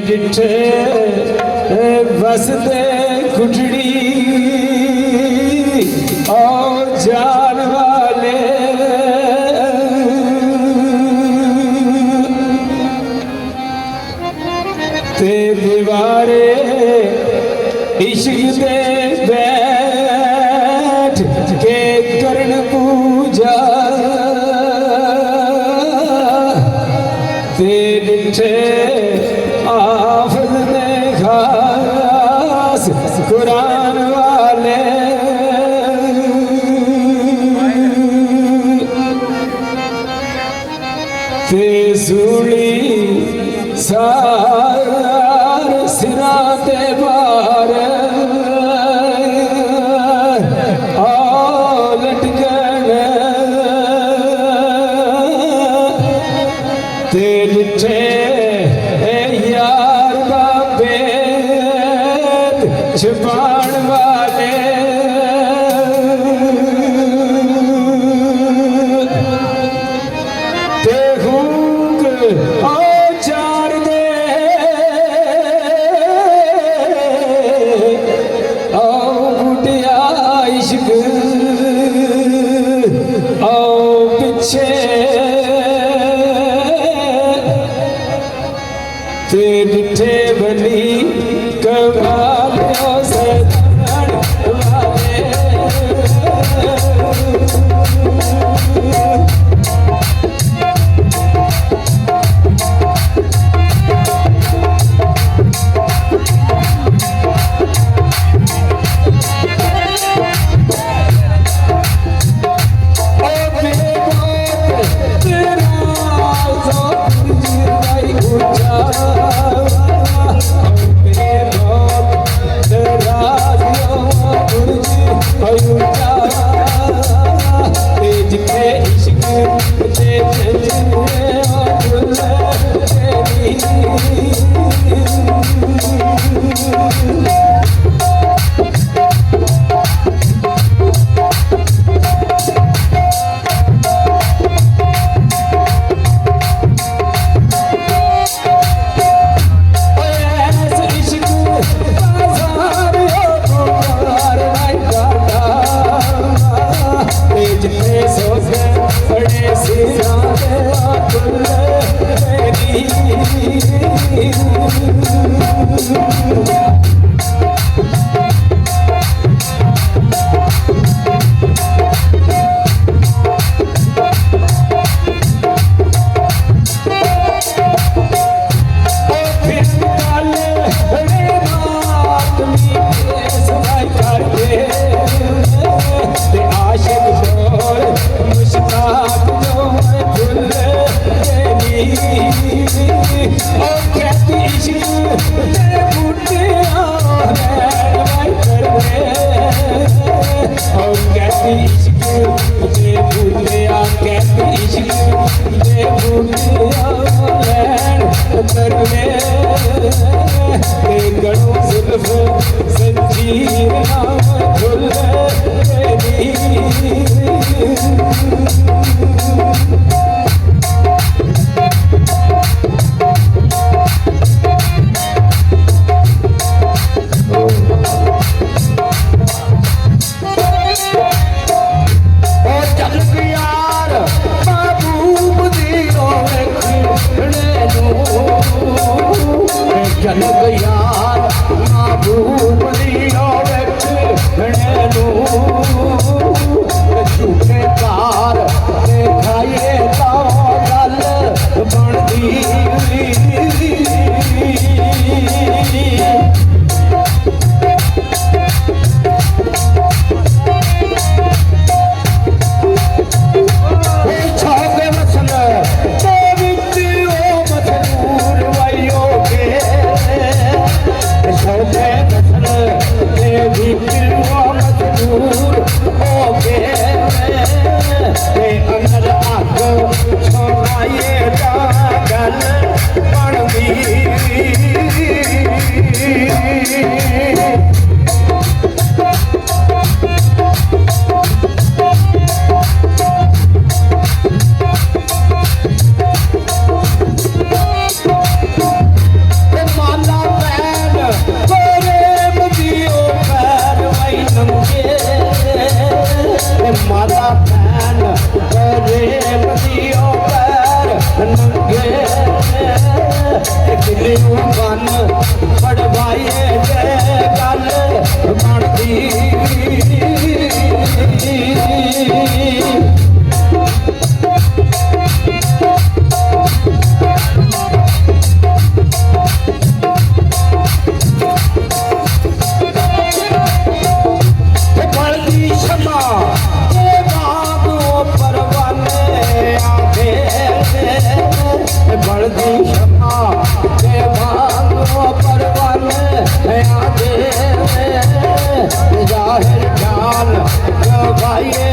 डिठे बस दे कुटड़ी और जान वाले ते दीवारे इश्क दे बैठ के करन पूजा ते डिठे आफत ने खास कुरान वाले ते सूली सार सिरा ते बार ते डिठे यार बाबे छुपाण वाले ते हुक ओ चार दे ओ बुढ़िया इश्क ओ पिछे ते डिठे बनी कमालियों से वाले नैन प्रेम दियो पैर नंगे किलियों बन पड़वाइए जे गल बनती बड़दी क्षमा के मांगो परवाने आगे जाहिर जान गवाइए